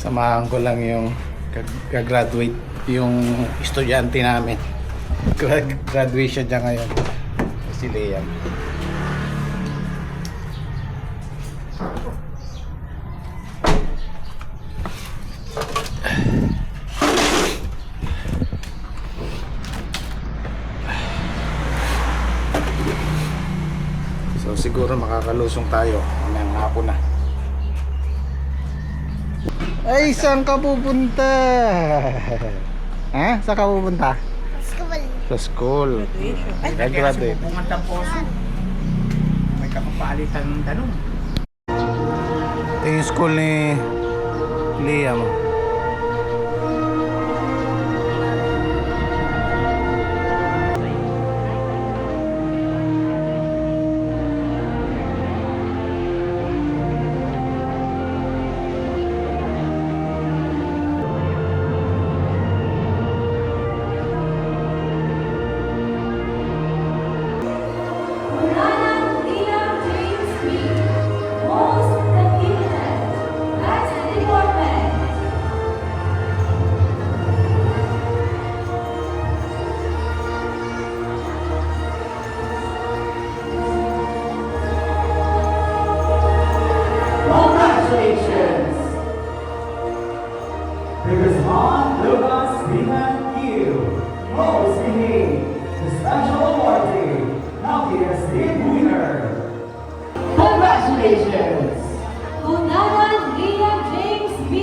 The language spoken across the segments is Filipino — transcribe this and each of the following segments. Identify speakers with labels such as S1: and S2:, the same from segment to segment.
S1: Samahan ko lang yung gagraduate yung estudyante namin. Graduation niya ngayon. Si Liam. So siguro makakalusong tayo ngayong hapon na. Ay, saan ka pupunta? Ha? Saan ka pupunta?
S2: School.
S1: Sa school.
S3: Ay,
S1: Graduate.
S3: Bungan ng poso. May kapapalitan ng tanong.
S1: Ito yung school ni Liam.
S4: Congratulations! Congressman Lucas Biman Q, most behaved, the special awardee, healthiest team winner. Congratulations!
S5: Unanan Leah James B.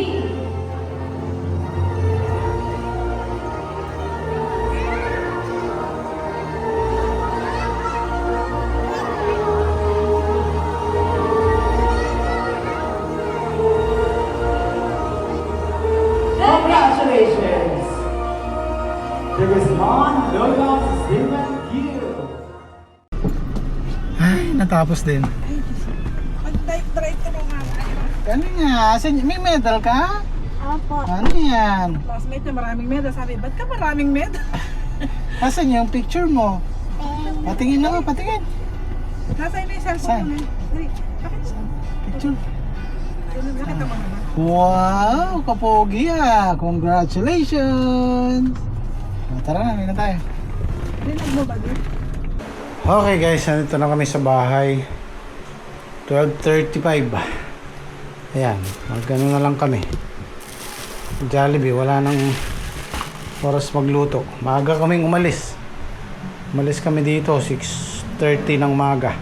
S4: Congratulations! Congressman Lucas Biman Q.
S1: Ay, natapos din.
S3: Mag-drive ka nung
S1: Ano nga? May medal ka?
S2: Opo.
S1: Ano yan?
S3: classmate na maraming medal. Sabi, ba't ka maraming medal?
S1: Asan yung picture mo? Patingin ako, patingin.
S3: Nasa ina yung
S1: Saan?
S3: cellphone mo. Dali, bakit?
S1: Picture.
S3: Nakita mo naman.
S1: Wow, kapogi ah. Congratulations. Tara na, na tayo.
S3: Rinig mo ba din?
S1: Okay guys, nandito na kami sa bahay. 12:35. Ayan, magano na lang kami. Jollibee, wala nang oras magluto. Maaga kaming umalis. Umalis kami dito 6:30 ng maga.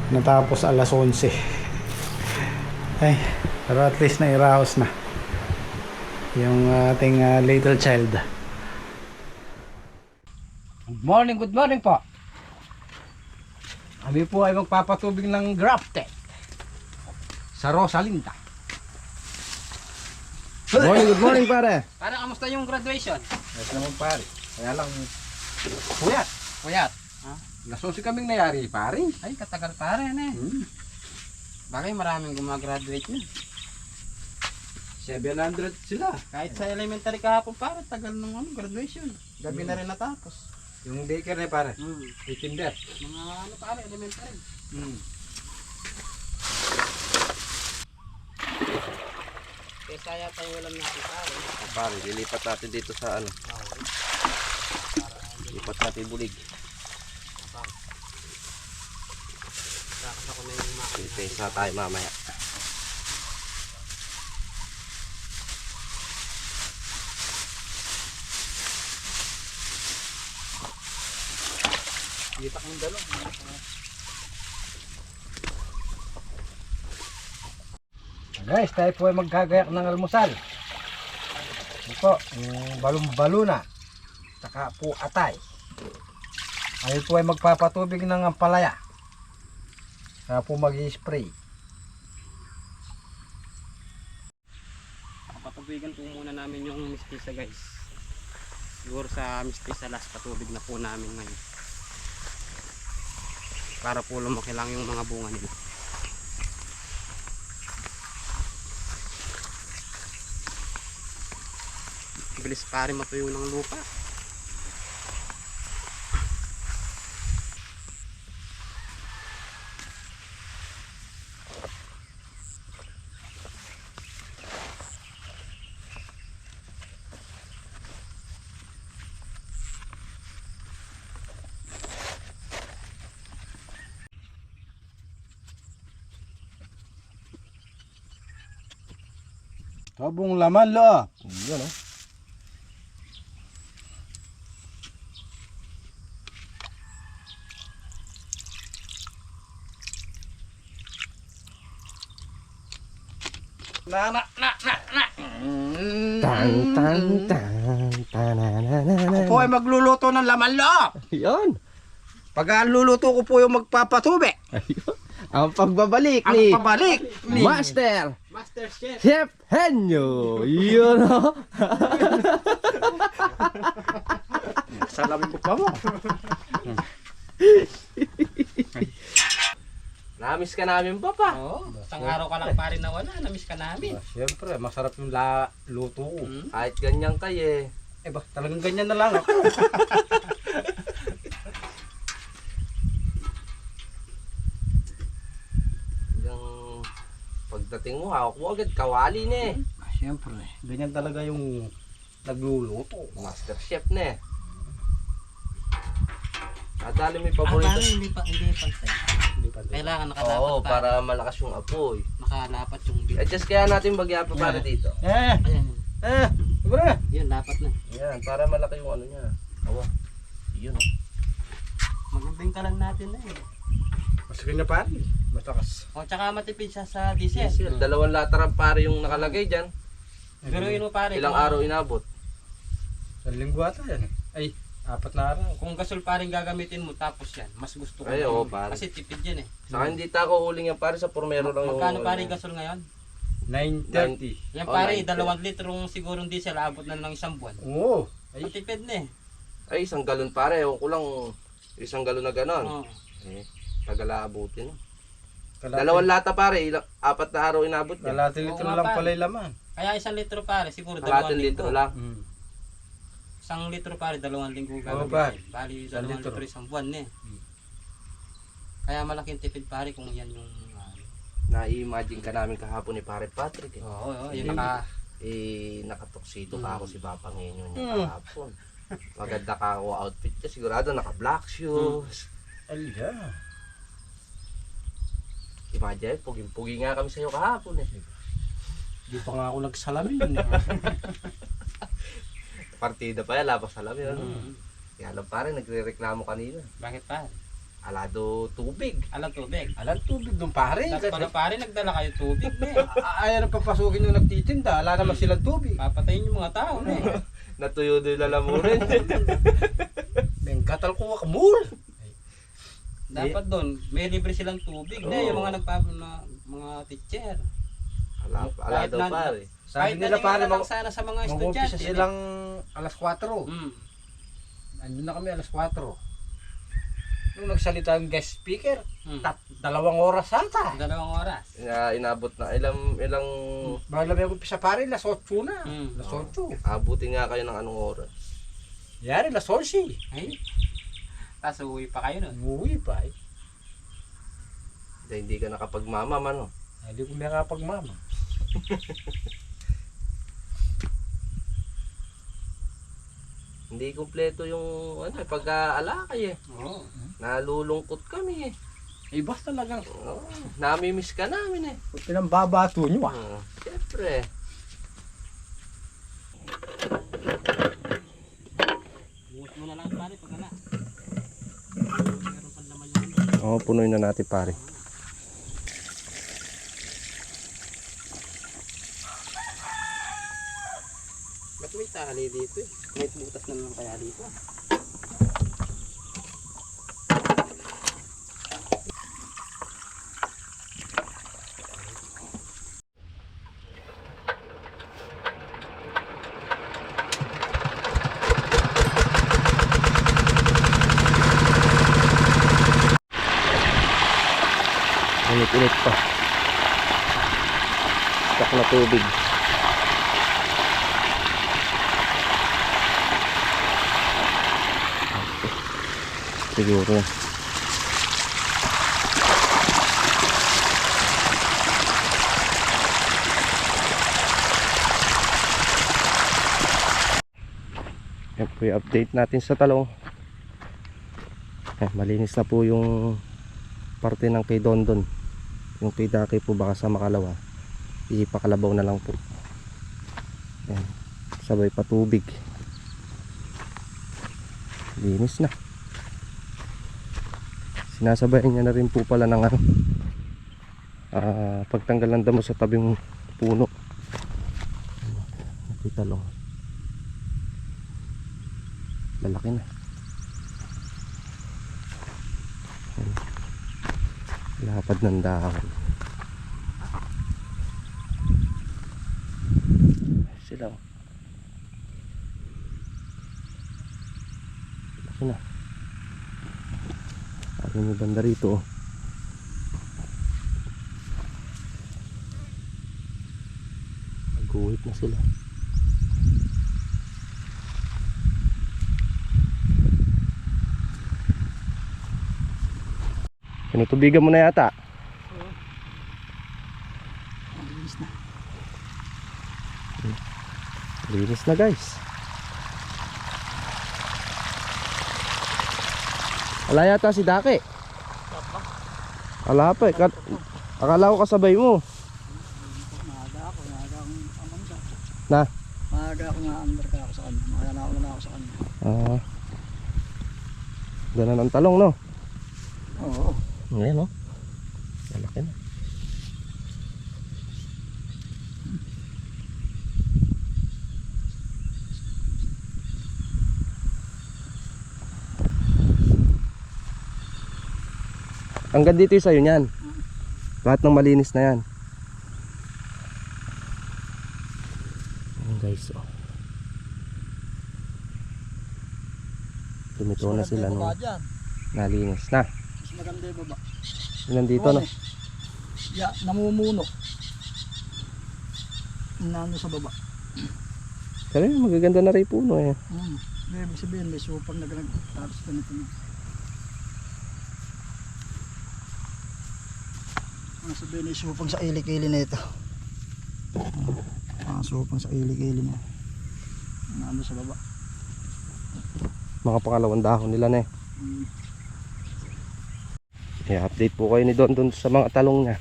S1: Natapos alas 11. Ay, pero at least nairaos na yung ating little child.
S6: Good morning po. Kami po ay magpapatubig ng grafted sa Rosalinda.
S1: Good morning pare.
S6: Para kamusta yung graduation?
S1: Yes naman pare. Kaya lang
S6: Puyat. Ha? Nasusi kaming nayari, pare. Ay, katagal pare na eh. Bagay maraming gumagraduate niya.
S1: 700 sila.
S6: Kahit sa elementary kahapon pare, tagal ng graduation. Gabi na rin natapos.
S1: Yung daycare na pare.
S6: 18 death. Mga ano pare, elementary. Kesa yata yung ulam natin pare.
S7: Pare, lilipat natin dito sa ano. Lilipat natin bulig.
S6: Tapos ako na yung makina.
S7: Pesa tayo mamaya.
S6: Kita kong dalo.
S1: Guys, tayo po ay magkagayak ng almusal. Ito po, yung balon-baluna. Saka po atay. Tayo po ay magpapatubig ng ampalaya. Saka po mag-i-spray.
S6: Patubigan po muna namin yung mistisa guys. Siguro sa mistisa last patubig na po namin ngayon. Para po lumaki lang yung mga bunga nila. Bilis pa rin matuyo ng lupa.
S1: Tabong laman loob.
S7: Yan oh. Tang tang tang tananana.
S3: Po ay magluluto ng laman loob.
S7: Yan.
S3: Pag luluto ko po yung magpapatube.
S7: Ayun. Ang pagbabalik
S3: Ang
S7: ni
S3: pabalik ni
S7: Master
S3: Master Chef.
S7: Chef Henyo. Yun oh.
S3: Salamin ko pa mo.
S7: Namiss ka namin pa pa.
S6: Oo, isang araw ka lang pare na wala, namiss ka namin.
S3: Siyempre, masarap yung luto ko.
S7: Kahit ganyan kayo eh.
S3: Eh ba, talagang ganyan na lang ako.
S7: Yung pagdating mo, hawak mo agad kawali na eh.
S3: Siyempre, ganyan talaga yung nagluluto.
S7: Master Chef na eh. Nadali mo yung
S6: Pare,
S7: paborito.
S6: hindi pantay.
S3: Hindi pa din.
S6: Kailangan nakalapat
S7: Oo,
S6: pare.
S7: para malakas yung apoy.
S6: Nakalapat yung bit.
S7: Adjust kaya natin bagya pa para dito.
S6: Ayan,
S3: Siguro na.
S6: yun, dapat na.
S7: Yan, para malaki yung ano niya. Awa. Yun oh.
S6: Magandang ka lang natin na eh.
S3: Masakit na pare. Matakas.
S6: O, tsaka matipid siya sa diesel.
S7: Diesel. 2 lataran pare yung nakalagay dyan.
S6: Pero yun mo pare.
S7: Ilang
S6: kung-
S7: araw inabot?
S3: Sa linggo ata yan. Ay, 4 na araw.
S6: Kung gasol paring gagamitin mo tapos yan, mas gusto ko.
S7: Ay,
S6: na
S7: oo,
S6: yun.
S7: pare.
S6: Kasi tipid yan eh.
S7: Saka hindi tako huling yan pare sa pormero lang yung...
S6: Magkano paring gasol ngayon?
S3: 9:30.
S6: Yan
S7: Oh,
S6: pare,
S7: 90.
S6: 2 litrong sigurong diesel, abot na ng 1 buwan.
S3: Oo. Ay,
S6: Matipid na eh.
S7: Ay, 1 galon pare. Ewan ko lang 1 galon na ganon.
S6: Oo.
S7: Eh, tagal-aabutin.
S3: kalahati-
S7: 2 lata pare. 4 na araw inabot niya.
S3: kalahati litro
S6: Oo nga,
S3: lang
S6: pare.
S3: pala yung laman.
S6: Kaya 1 litro pare, siguro 2
S7: Kalating
S6: linggo.
S7: litro lang.
S6: 1 litro pare, 2 linggo
S3: Oo, pare.
S6: gagamitin. Bali, 2
S3: Isang litro.
S6: litro 1 buwan na eh. Kaya malaking tipid pare kung yan yung...
S7: Na-imagine ka namin kahapon ni pare Patrick. Eh.
S6: Oo, yung naka...
S7: Nakatoksido ka ako si Papa ngayon yung kahapon. Maganda ka ako outfit niya. Sigurado naka-black shoes.
S3: Ala.
S7: Imagine, puging-pugi nga kami sa'yo kahapon eh.
S3: Di pa nga ako nagsalamin.
S7: Partida pa yan, lapas alam yun. Kaya alam pare, nagre-reklamo kanina.
S6: Bakit pare?
S7: Alado tubig.
S6: Alam tubig.
S3: Alam tubig doon pare.
S6: Dapat pala pare, nagdala kayo tubig na eh.
S3: Ayaw na papasukin yung nagtitinda. Ala naman silang tubig.
S6: Papatayin yung mga tao na eh.
S7: Natuyo doon yung lalamunin.
S3: May katal ko kamul.
S6: Dapat doon, may libre silang tubig na yung mga mga teacher.
S7: Ala daw pare.
S3: Sabi
S6: Kahit
S3: nila
S6: pare,
S3: pare,
S6: lang sana sa mga
S3: mag-umpisa
S6: estudyante.
S3: silang alas 4.
S6: Mm.
S3: Andun na kami alas 4. Nung nagsalita yung guest speaker, 2 oras ata.
S6: 2 oras.
S7: Inabot na ilang
S3: Bahala may umpisa pare, alas 8 na.
S6: Mm.
S3: Alas 8.
S7: abutin nga kayo ng anong oras.
S3: Yari, alas 11.
S6: Ay. Tapos uwi pa kayo nun.
S3: Umuwi pa eh.
S7: Dahil hindi ka nakapagmamam ano.
S3: Hindi ko nakapagmama.
S7: Hindi kumpleto yung pag-aalakay eh.
S6: Oo.
S7: Nalulungkot kami eh.
S3: Eh, basta talagang
S7: Namimiss ka namin eh.
S3: pinambabato nyo ah.
S7: Siyempre.
S6: Buhos mo na lang pare pag na. Meron pa naman yung...
S7: Oo, punuin na natin pare.
S6: Ba't may tali dito eh? May butas na lang kaya dito.
S7: Init-init pa. Stock na tubig. Siguro. Yan po yung update natin sa talong. Malinis na po yung parte ng kay Dondon. Yung kay Daki po baka sa Makalawa. Ipakalabaw na lang po. Ayan. Sabay patubig. Linis na. Sinasabayan niya na rin po pala ng ano, pagtanggal ng damo sa tabing puno. Talong. Lalaki na. Ayan. Lapad ng dahon. Sila. Laki na. Ano yung banda rito, oh. Nag-uwit na sila. Pinutubigan mo na yata. Linis na guys. Wala yata si Dake. Wala pa eh. Akala ko kasabay mo. Na?
S2: Maaga ako nga under ka ako sa kanya. Maaga na ako sa kanya.
S7: Ganan ang talong, no?
S2: Oo.
S7: Ngayon, no? Malaki na. Hanggang dito yung sa'yo niyan. Lahat ng malinis na yan. Ayan guys, oh. Tumito na sila nung nalinis na.
S2: Mas maganda yung baba.
S7: Yun nandito, no?
S2: Namumuno. Nano sa baba.
S7: Pero yun, magaganda na rin puno eh.
S2: May ibig sabihin, may supang na tapos ganito na. Ang sabihin, may supang sa ilik-ili na ito. Supang sa ilik-ili na. Nano sa baba.
S7: Mga pangalawang dahon nila na eh. I-update po kayo ni Don dun sa mga talong niya.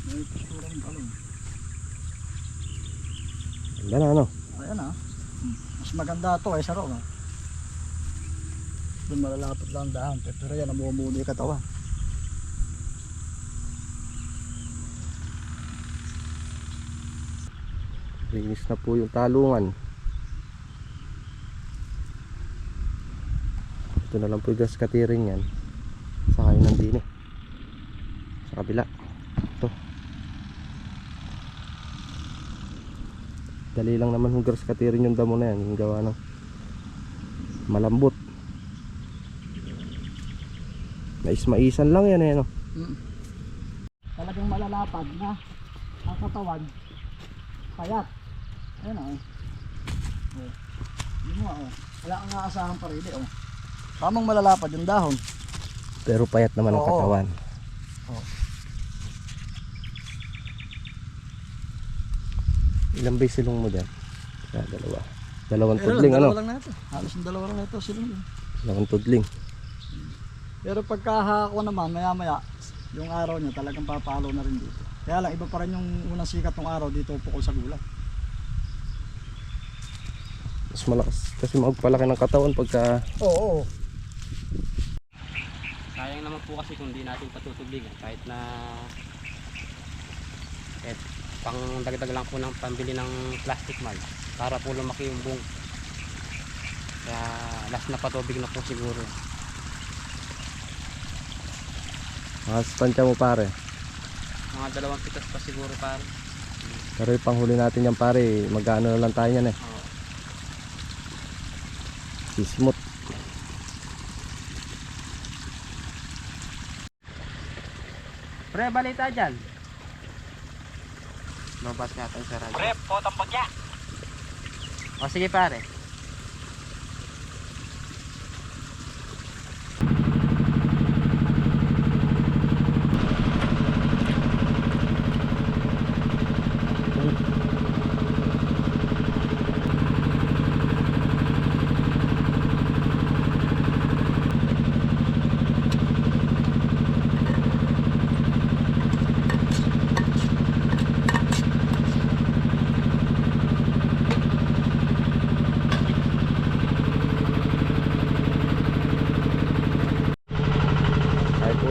S2: May kusturang talong.
S7: Ganda na, ano?
S2: Ayan ah. Mas maganda ito kaysa roon ah. Doon malalapot lang ang dahon. Pero yan, namumuno yung katawan.
S7: Linis na po yung talungan. Ito na lang po yung gas cutting yan. Sa kayo nandini. Sa kabila. Ito. Dali lang naman yung gas cutting yung damo na yan. Yung gawa ng malambot. Mais-maisan lang yan eh, no?
S2: Talagang malalapad na ang katawan. Payat. Ayan ah. Yun mo ah. Wala kang aasahan pa rin eh. Oh. Tamang malalapad yung dahon.
S7: Pero payat naman ang
S2: Oo.
S7: katawan.
S2: Oo.
S7: Ilang bay silong mo dyan? Dalawa. Dalawang tudling, ano?
S2: Dalawa lang na ito. Halos yung dalawa lang na ito sila.
S7: Dalawang tudling.
S2: Pero pagkahako naman, maya-maya, yung araw niya talagang papalo na rin dito. Kaya lang, iba pa rin yung unang sikat ng araw dito pukol sa gulat.
S7: Mas malakas kasi magpalaki ng katawan pagka
S2: Oo.
S6: Sayang naman po kasi kung di natin patutubigan kahit pang dagdag lang po ng pambili ng plastic malt para po lumaki yung buong. Kaya last na patubig na po siguro.
S7: makastansya mo pare.
S6: Mga 2 pitas pa siguro pare.
S7: Pero yung panghuli natin yan pare, magkano na lang tayo yan eh.
S6: Oo.
S7: Sismut.
S6: Pre, balita dyan. Babas nga tayo sa radyo. Pre, potang bagya. O sige pare.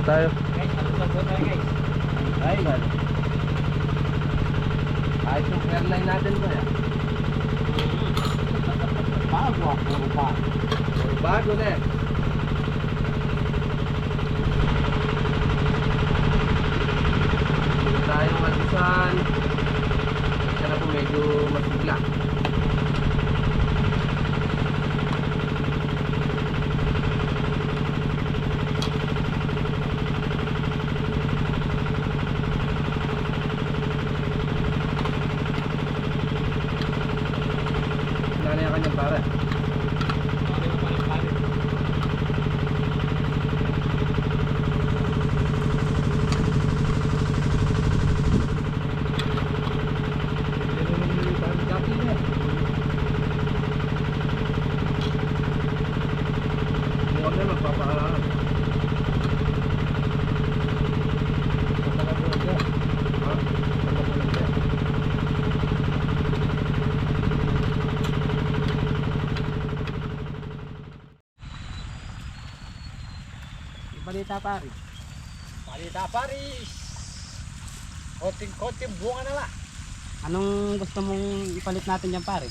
S7: tayo.
S3: Guys, alusog po tayo guys.
S7: Ay, man. Ayos yung airline natin ba yan?
S2: Bago ah, puro bago.
S7: Bago na eh. Dito tayong albisan. Ito na po medyo masigla. Wala na yung kanyang para.
S6: Balita pare.
S3: Balita Paris. Konting bunga na lang.
S6: Anong gusto mong ipalit natin dyan pare?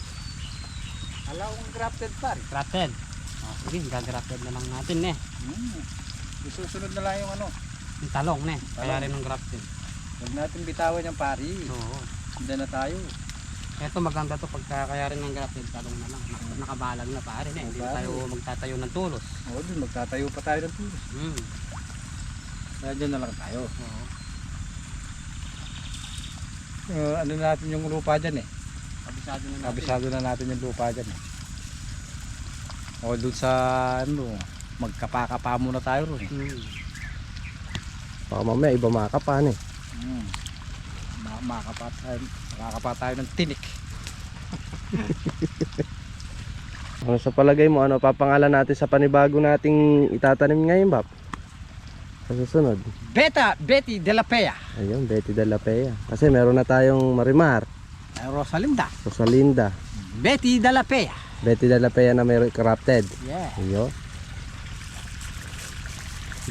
S3: Alam kong grafted pare.
S6: Grafted. Sige, gagrafted na lang natin eh.
S3: Isusunod na lang yung ano.
S6: Yung talong ne. Kaya rin ng grafted.
S3: Huwag natin bitawan yung pari.
S6: Oo.
S3: Diyan na tayo.
S6: Ito maganda to pagka kaya rin ng grafted talong na lang. Nakabalag na pare ne. Hindi na tayo magtatayo ng tulos.
S3: Oo, dun magtatayo pa tayo ng tulos. Kaya dyan na lang tayo.
S6: Oo.
S3: Ano natin yung lupa dyan eh.
S6: Kabisado na natin.
S3: Kabisado na natin yung lupa dyan eh. O dun sa ano, magkapa-kapa muna tayo ron eh.
S7: Baka mamaya iba makakapan eh.
S3: Makakapa tayo ng tinik.
S7: Ano sa palagay mo, ano papangalan natin sa panibago nating itatanim ngayon, Bap? Sa susunod.
S3: Betty de la Pea.
S7: Ayun, Betty de la Pea. Kasi meron na tayong Marimar,
S3: Rosalinda.
S7: Rosalinda,
S3: Betty de la Pea.
S7: Betty de la Pea na may crafted.
S3: Yeah.
S7: Ayun.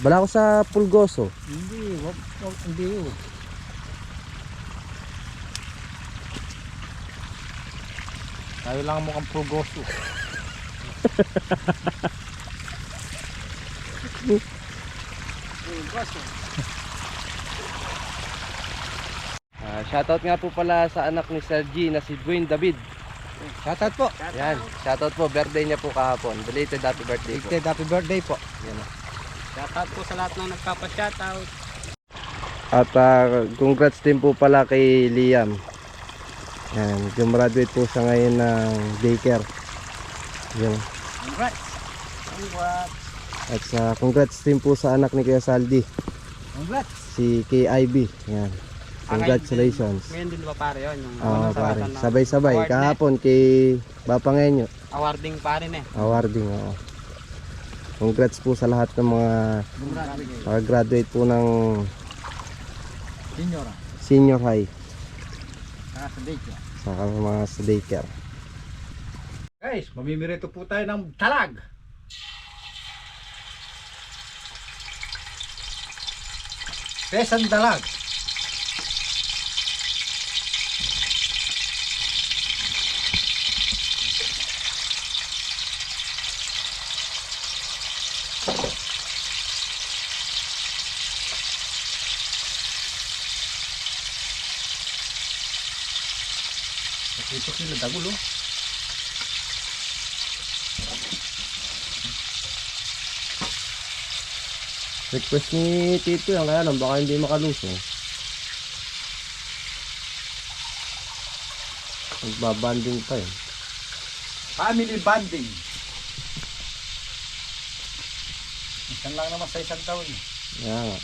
S7: Bala ko sa Pulgoso.
S3: Hindi, hindi yun. Tayo lang mukhang prugoso.
S7: Shoutout nga po pala sa anak ni Sir G na si Dwayne David.
S3: Shoutout po.
S7: Yan, shoutout po, birthday niya po kahapon. Belated happy birthday po.
S3: Happy birthday po.
S7: Yan.
S6: Shoutout po sa lahat ng nagpapa-shoutout.
S7: At congrats din po pala kay Liam. Yan, gumraduate po siya ngayon ng daycare. Yan.
S3: Congrats.
S7: At congrats din po sa anak ni Kuya Saldi,
S3: Congrats.
S7: si KIB. Yan. Congratulations.
S6: Ngayon din ba pare yun? Yung
S7: Oo,
S6: sa
S7: pare.
S6: lahat ng
S7: Sabay-sabay.
S6: award
S7: Kahapon kay Bapangenyo.
S6: awarding pare ne.
S7: Awarding, oo. Congrats po sa lahat ng mga graduate po ng
S3: Senior.
S7: senior high.
S3: Sa daycare.
S7: Saka mga sa daycare.
S3: Guys, mamimirito po tayo ng talag. Pesang dalag. Nakitok nila dagulo.
S7: Request ni Tito yan, kaya lang baka hindi makalusong. Magbabanding pa yun.
S3: Family bonding. Isang lang naman sa isang taon.
S7: Kaya nga.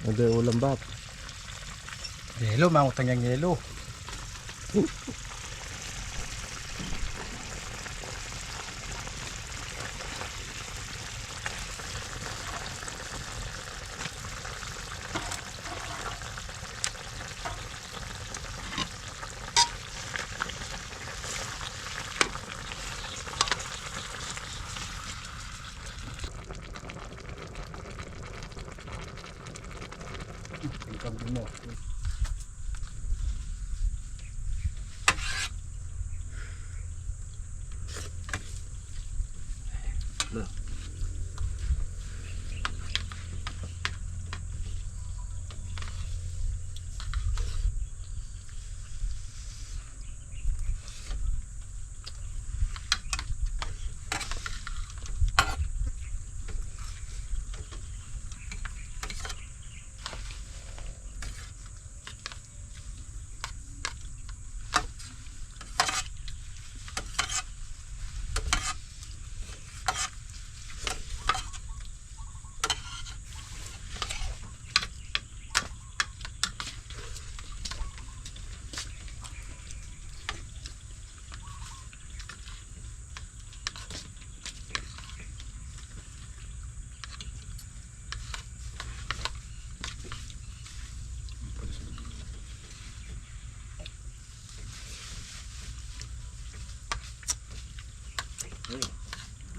S7: Ano yung ulam ba?
S1: Yelo, mangutang yung yelo.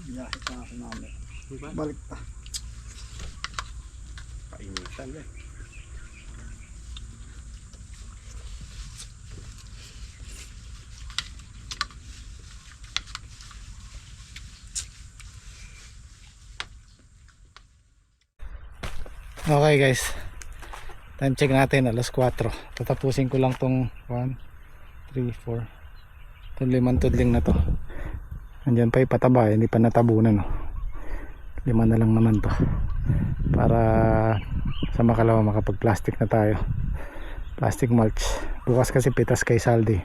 S2: Biyahe pa ako namin. Balik pa.
S7: Painitan eh.
S1: Okay guys, time check natin alas 4. Tatapusin ko lang tong 1, 3, 4 itong 5 tudling na to. Andyan pa yung pataba, hindi pa natabunan, no? 5 na lang naman to para sa makalawa makapag plastic na tayo, plastic mulch. Bukas kasi pitas kay Saldi,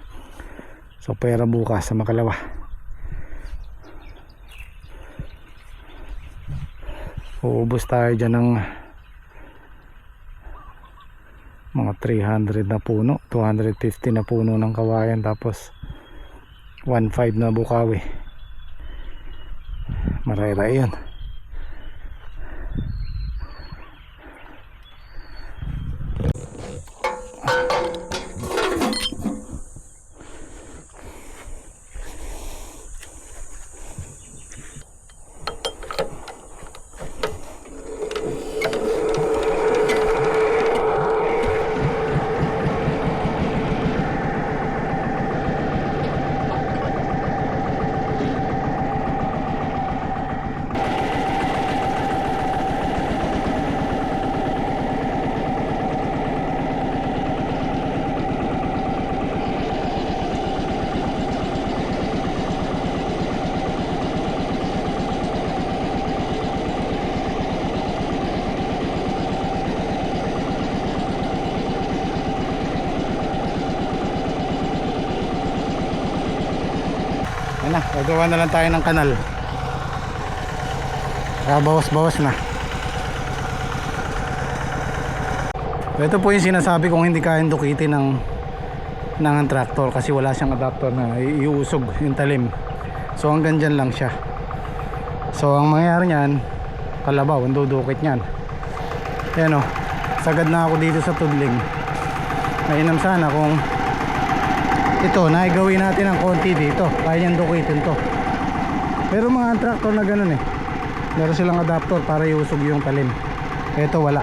S1: so pera bukas sa makalawa. Uubos tayo dyan ng mga 300 na puno, 250 na puno ng kawayan, tapos 1.5 na bukawi. Maray-ray yun. Ayan na, gagawa na lang tayo ng kanal. Bawas-bawas na. Ito po yung sinasabi kong hindi kayang dukitin ng tractor kasi wala siyang adapter na iusog yung talim. So hanggang dyan lang siya. So ang mangyayari nyan, kalabaw, ang dudukit nyan. Ayan o, sagad na ako dito sa tudling. Mainam sana kung ito, naigawin natin ng konti dito. Kaya niyang dukitin to. Pero mga tractor na ganun eh, meron silang adapter para iusog yung talim. Ito wala.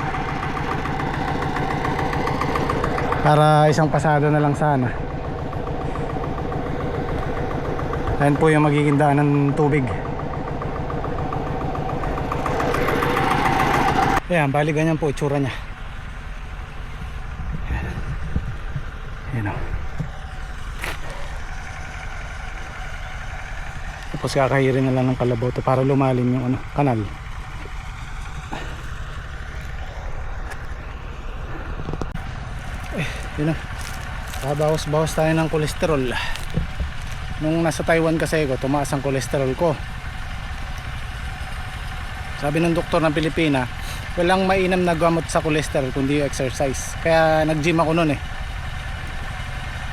S1: Para isang pasada na lang sana. Ayan po yung magiging daan ng tubig. Ayan, bali ganyan po itsura nya. Ayan o. Tapos kakahirin na lang ng kalabaw to para lumalim yung kanal. Yun na. Bawas-bawas tayo ng kolesterol. Nung nasa Taiwan kasi ako, tumaas ang kolesterol ko. Sabi ng doktor ng Pilipina, walang mainam na gamot sa cholesterol kundi yung exercise. Kaya nag-gym ako noon eh.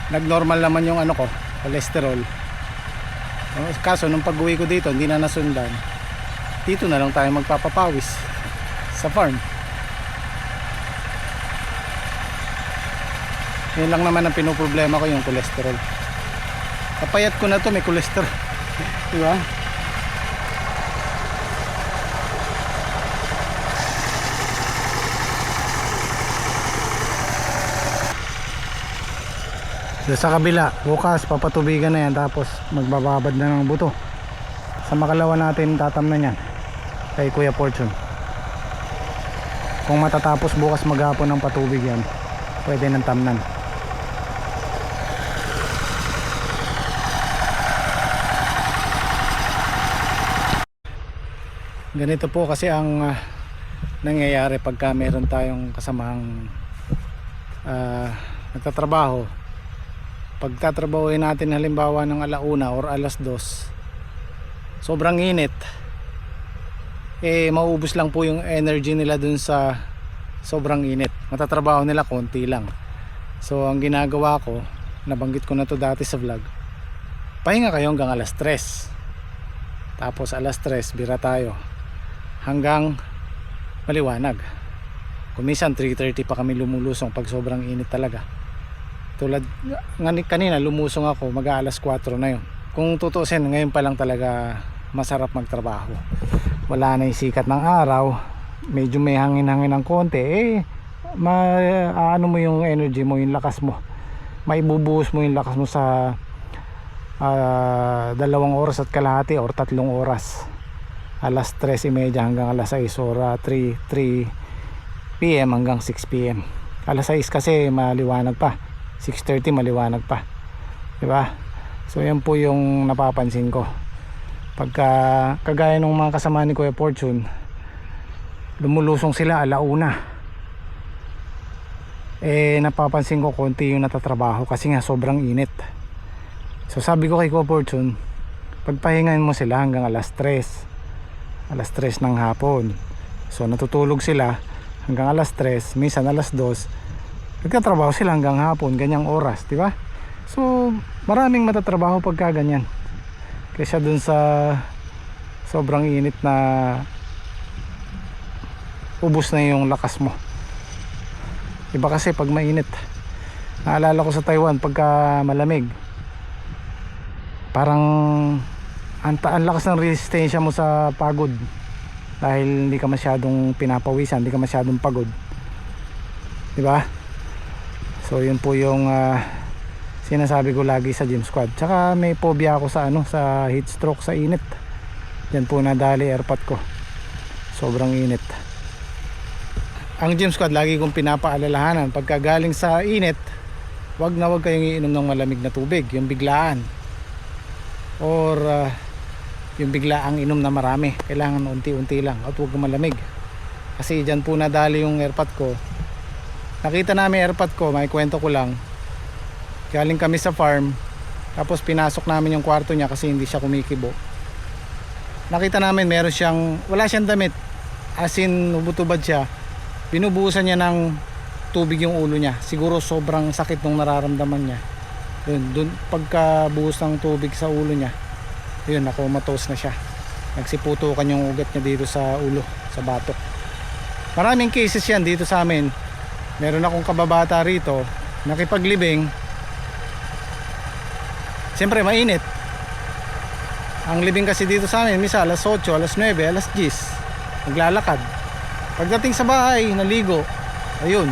S1: Nag-normal naman yung ano ko, cholesterol. Kaso nung pag-uwi ko dito, hindi na nasundan. Dito na lang tayo magpapapawis sa farm. Yun lang naman ang pinoproblema ko, yung cholesterol. Kapayat ko na to, may cholesterol. Diba? Doon sa kabila, bukas papatubigan na yan, tapos magbababad na ng buto. Sa makalawa natin tatamnan yan kay Kuya Fortune. Kung matatapos bukas maghapon ng patubig yan, pwede nang tamnan. Ganito po kasi ang nangyayari pagka meron tayong kasamang nagtatrabaho. Pagtatrabahoin natin halimbawa ng 1:00 or 2:00, sobrang init, mauubos lang po yung energy nila dun sa sobrang init. Matatrabaho nila konti lang. So ang ginagawa ko, nabanggit ko na to dati sa vlog, pahinga kayo hanggang 3:00, tapos 3:00 bira tayo hanggang maliwanag. Kuminsan 3:30 pa kami lumulusong pag sobrang init talaga. Tulad kanina lumusong ako, mag-aalas 4 na yun. Kung tutuusin, ngayon pa lang talaga masarap magtrabaho. Wala na yung sikat ng araw, medyo may hangin-hangin ng konti, ano mo yung energy mo, yung lakas mo, maibubuhos mo yung lakas mo sa 2 oras at kalahati or 3 oras, 3:30 hanggang 6 or 3 PM hanggang 6 PM. 6 kasi maliwanag pa, 6:30 maliwanag pa, diba? So yan po yung napapansin ko pagka kagaya ng mga kasama ni Kuya Fortune, lumulusong sila 1:00, napapansin ko konti yung natatrabaho kasi nga sobrang init. So sabi ko kay Kuya Fortune, pagpahingain mo sila hanggang 3:00 ng hapon. So natutulog sila hanggang 3:00, minsan 2:00, nagtatrabaho sila hanggang hapon, ganyang oras, di ba? So maraming matatrabaho pagka ganyan, kaysa dun sa sobrang init na ubos na yung lakas mo. Iba kasi pag mainit. Naalala ko sa Taiwan, pagka malamig, parang ang lakas ng resistensya mo sa pagod dahil hindi ka masyadong pinapawisan, hindi ka masyadong pagod, di ba? So yun po yung sinasabi ko lagi sa gym squad. Tsaka may phobia ako sa sa heat stroke sa init. Yan po nadali airpot ko, sobrang init. Ang gym squad lagi kong pinapaalalahanan, pagka galing sa init, wag kayong iinom ng malamig na tubig, yung biglaan or yung biglaang inom na marami. Kailangan unti-unti lang at huwag malamig, kasi dyan po nadali yung airpot ko. Nakita namin airpot ko, may kwento ko lang. Galing kami sa farm, tapos pinasok namin yung kwarto niya kasi hindi siya kumikibo. Nakita namin meron siyang, wala siyang damit, as in ubutubad siya. Binubuhusan niya ng tubig yung ulo niya. Siguro sobrang sakit nung nararamdaman niya. Dun pagkabuhos ng tubig sa ulo niya, yun, nakomatose na siya. Nagsiputukan yung ugat niya dito sa ulo, sa batok. Maraming cases yan dito sa amin. Meron akong kababata rito, nakipaglibing. Siyempre mainit. Ang libing kasi dito sa amin, misa 8:00, 9:00, 10:00 naglalakad. Pagdating sa bahay, naligo, ayun,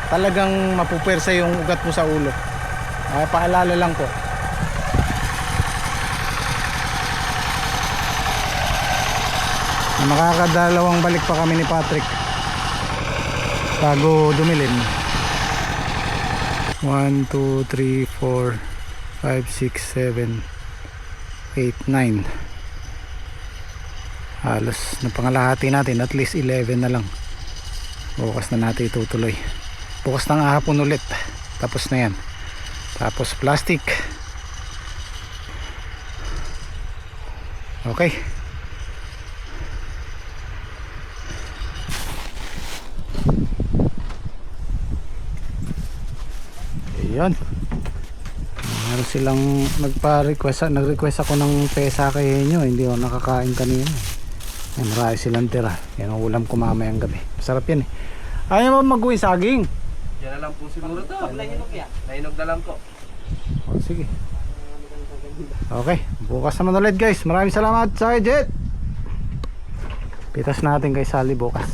S1: talagang mapupersa yung ugat mo sa ulo. Paalala lang po. Makakadalawang balik pa kami ni Patrick bago dumilim. 1, 2, 3, 4, 5, 6, 7, 8, 9. Halos na pangalahati natin, at least 11 na lang. Bukas na natin itutuloy. Bukas ng hapon ulit, tapos na yan. Tapos plastic. Okay. Ayun. Meron silang nag-request ako ng pesa kay Henyo. Hindi ako nakakain kanina. Ay, marami silang tira. Yan ang ulam ko mamayang gabi. Masarap yan eh. Ayaw mo mag-uwi saging?
S6: Yan na lang po siguro to. Nainog na lang po.
S1: O, sige. Okay, bukas naman ulit guys. Maraming salamat sa Jet. Pitas natin kay Sally bukas.